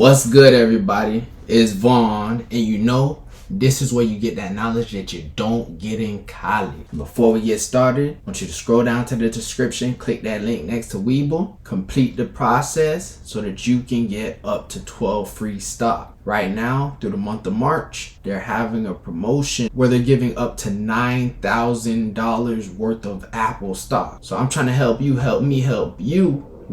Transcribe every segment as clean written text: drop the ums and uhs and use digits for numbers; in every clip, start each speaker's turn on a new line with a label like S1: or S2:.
S1: What's good, everybody? It's Vaughn, and this is where you get that knowledge that you don't get in college. Before we get started, I want you to scroll down to the description, click that link next to WeBull, complete the process so that you can get up to 12 free stock. Right now, through the month of March, they're having a promotion where they're giving up to $9,000 worth of Apple stock. So I'm trying to help you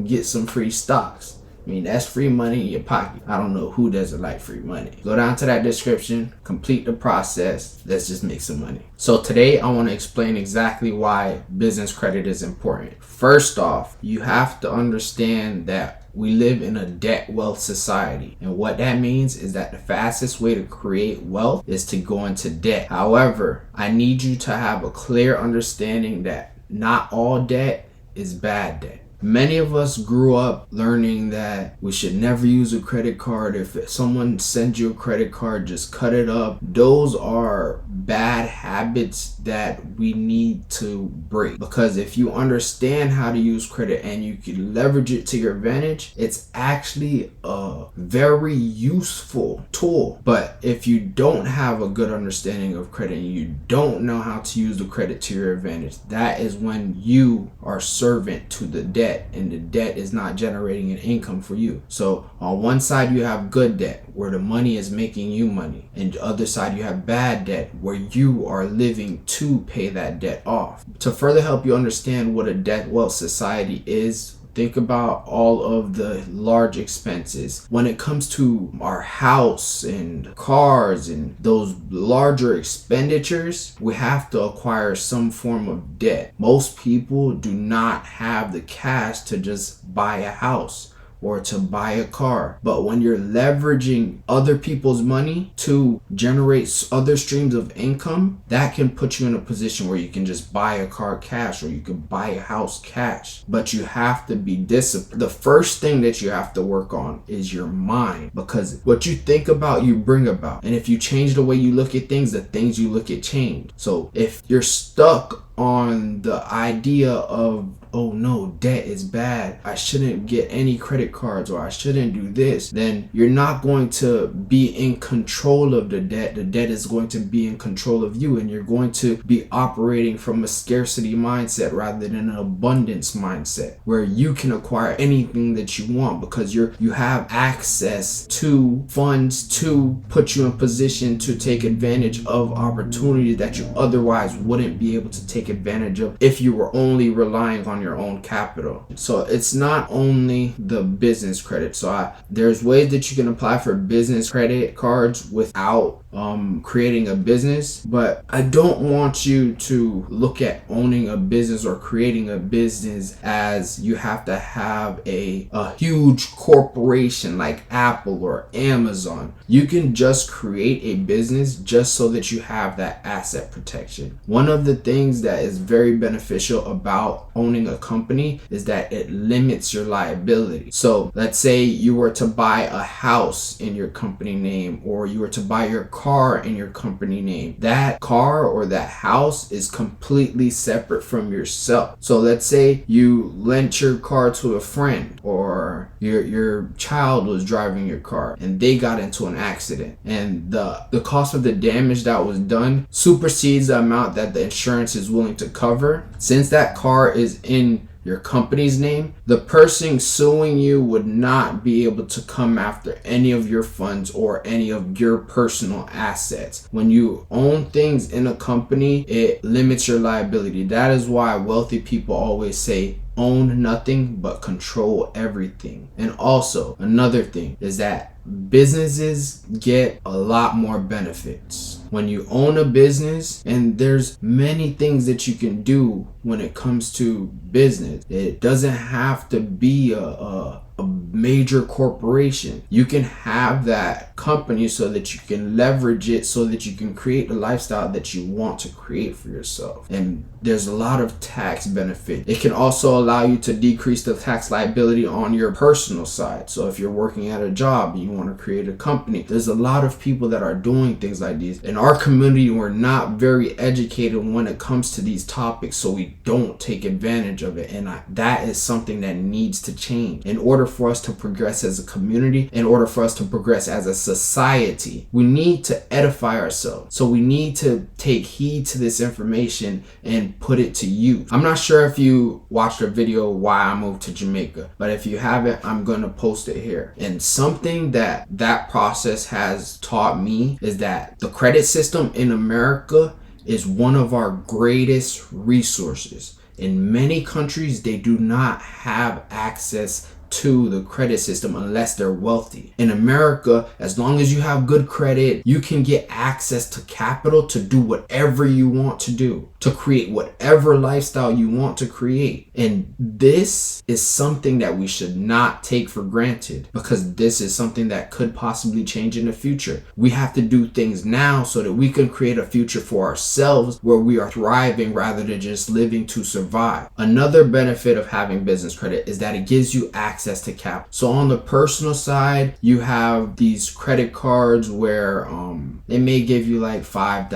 S1: get some free stocks. I mean, that's free money in your pocket. I don't know who doesn't like free money. Go down to that description, complete the process. Let's just make some money. So today I want to explain exactly why business credit is important. First off, you have to understand that we live in a debt wealth society. And what that means is that the fastest way to create wealth is to go into debt. However, I need you to have a clear understanding that not all debt is bad debt. Many of us grew up learning that we should never use a credit card. If someone sends you a credit card, just cut it up. Those are bad habits that we need to break, because if you understand how to use credit and you can leverage it to your advantage, it's actually a very useful tool. But if you don't have a good understanding of credit and you don't know how to use the credit to your advantage, that is when you are servant to the debt, and the debt is not generating an income for you. So on one side you have good debt where the money is making you money, and the other side you have bad debt where you are living to pay that debt off. To further help you understand what a debt wealth society is, think about all of the large expenses. When it comes to our house and cars and those larger expenditures, we have to acquire some form of debt. Most people do not have the cash to just buy a house or to buy a car. But when you're leveraging other people's money to generate other streams of income, that can put you in a position where you can just buy a car cash, or you can buy a house cash. But you have to be disciplined. The first thing that you have to work on is your mind, because what you think about, you bring about. And if you change the way you look at things, the things you look at change. So if you're stuck on the idea of, oh no, debt is bad, I shouldn't get any credit cards, or I shouldn't do this, then you're not going to be in control of the debt. The debt is going to be in control of you, and you're going to be operating from a scarcity mindset rather than an abundance mindset, where you can acquire anything that you want because you have access to funds to put you in position to take advantage of opportunities that you otherwise wouldn't be able to take advantage of if you were only relying on your own capital. So it's not only the business credit. So there's ways that you can apply for business credit cards without creating a business, but I don't want you to look at owning a business or creating a business as you have to have a huge corporation like Apple or Amazon. You can just create a business just so that you have that asset protection. One of the things that is very beneficial about owning a company is that it limits your liability. So let's say you were to buy a house in your company name, or you were to buy your car in your company name. That car or that house is completely separate from yourself. So let's say you lent your car to a friend, or your child was driving your car and they got into an accident, and the cost of the damage that was done supersedes the amount that the insurance is willing to cover. Since that car is in your company's name, the person suing you would not be able to come after any of your funds or any of your personal assets. When you own things in a company, it limits your liability. That is why wealthy people always say, own nothing but control everything. And also, another thing is that businesses get a lot more benefits when you own a business, and there's many things that you can do when it comes to business. It doesn't have to be a major corporation. You can have that company so that you can leverage it, so that you can create the lifestyle that you want to create for yourself. And there's a lot of tax benefit. It can also allow you to decrease the tax liability on your personal side. So if you're working at a job and you want to create a company, there's a lot of people that are doing things like these. In our community, we're not very educated when it comes to these topics, so we don't take advantage of it. And that is something that needs to change. In order for us to progress as a community, in order for us to progress as a society, we need to edify ourselves. So we need to take heed to this information and put it to use. I'm not sure if you watched a video why I moved to Jamaica, but if you haven't, I'm going to post it here. And something that process has taught me is that the credit system in America is one of our greatest resources. In many countries, they do not have access to the credit system unless they're wealthy. In America, as long as you have good credit, you can get access to capital to do whatever you want to do, to create whatever lifestyle you want to create. And this is something that we should not take for granted, because this is something that could possibly change in the future. We have to do things now so that we can create a future for ourselves where we are thriving rather than just living to survive. Another benefit of having business credit is that it gives you access to capital. So on the personal side, you have these credit cards where they may give you like $5,000,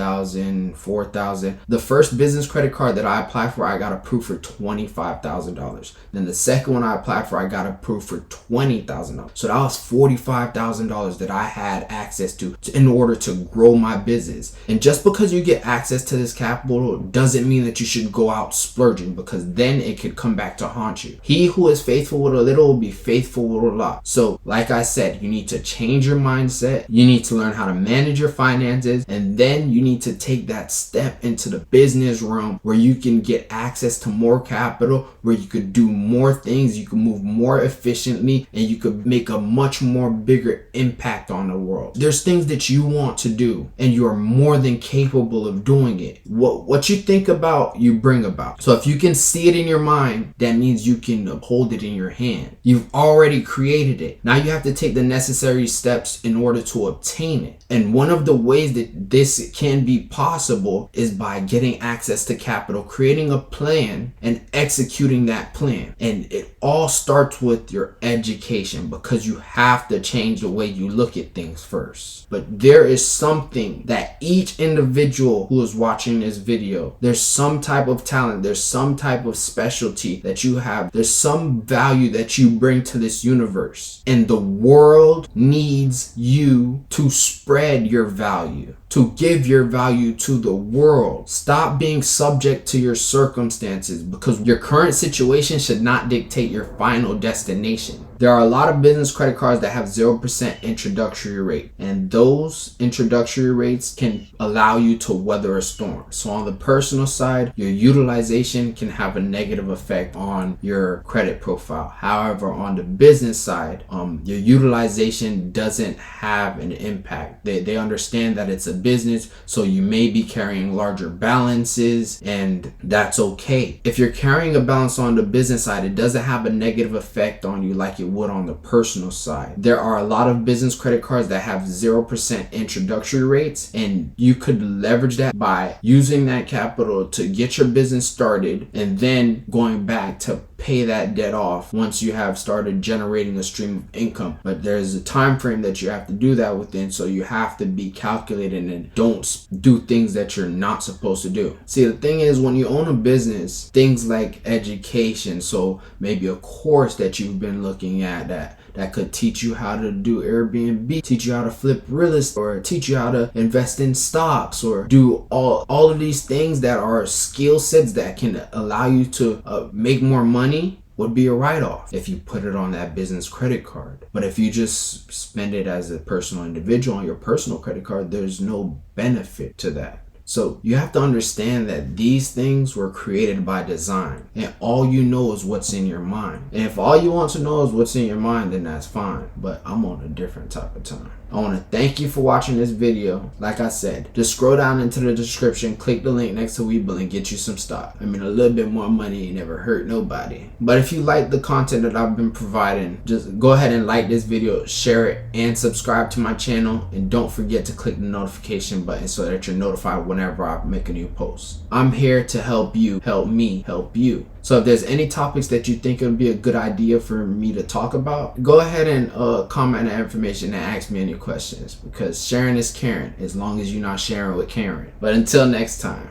S1: $4,000. The first business credit card that I applied for, I got approved for $25,000. Then the second one I applied for, I got approved for $20,000. So that was $45,000 that I had access to in order to grow my business. And just because you get access to this capital doesn't mean that you should go out splurging, because then it could come back to haunt you. He who is faithful with a little will be faithful with a lot. So like I said, you need to change your mindset. You need to learn how to manage your finances, and then you need to take that step into the business realm where you can get access to more capital, where you could do more things, you can move more efficiently, and you could make a much more bigger impact on the world. There's things that you want to do, and you are more than capable of doing it. What you think about, you bring about. So if you can see it in your mind, that means you can hold it in your hand. You've already created it. Now you have to take the necessary steps in order to obtain it. And one of the ways that this can be possible is by getting access to capital, creating a plan, and executing that plan. And it all starts with your education, because you have to change the way you look at things first. But there is something that each individual who is watching this video, there's some type of talent, there's some type of specialty that you have, there's some value that you bring to this universe. And the world needs you to spread your value, to give your value to the world. Stop being subject to your circumstances, because your current situation should not dictate your final destination. There are a lot of business credit cards that have 0% introductory rate, and those introductory rates can allow you to weather a storm. So on the personal side, your utilization can have a negative effect on your credit profile. However, on the business side, your utilization doesn't have an impact. They understand that it's a business, so you may be carrying larger balances, and that's okay. If you're carrying a balance on the business side, it doesn't have a negative effect on you like it would on the personal side. There are a lot of business credit cards that have 0% introductory rates, and you could leverage that by using that capital to get your business started, and then going back to pay that debt off once you have started generating a stream of income. But there's a time frame that you have to do that within, so you have to be calculated and don't do things that you're not supposed to do. See, the thing is, when you own a business, things like education, so maybe a course that you've been looking at that could teach you how to do Airbnb, teach you how to flip real estate, or teach you how to invest in stocks, or do all of these things that are skill sets that can allow you to make more money, would be a write-off if you put it on that business credit card. But if you just spend it as a personal individual on your personal credit card, there's no benefit to that. So you have to understand that these things were created by design, and all you know is what's in your mind. And if all you want to know is what's in your mind, then that's fine. But I'm on a different type of time. I want to thank you for watching this video. Like I said, just scroll down into the description, click the link next to WeBull, and get you some stock. I mean, a little bit more money ain't never hurt nobody. But if you like the content that I've been providing, just go ahead and like this video, share it, and subscribe to my channel. And don't forget to click the notification button so that you're notified whenever I make a new post. I'm here to help you, help me, help you. So if there's any topics that you think it would be a good idea for me to talk about, go ahead and comment that information and ask me any questions, because sharing is caring, as long as you're not sharing with Karen. But until next time.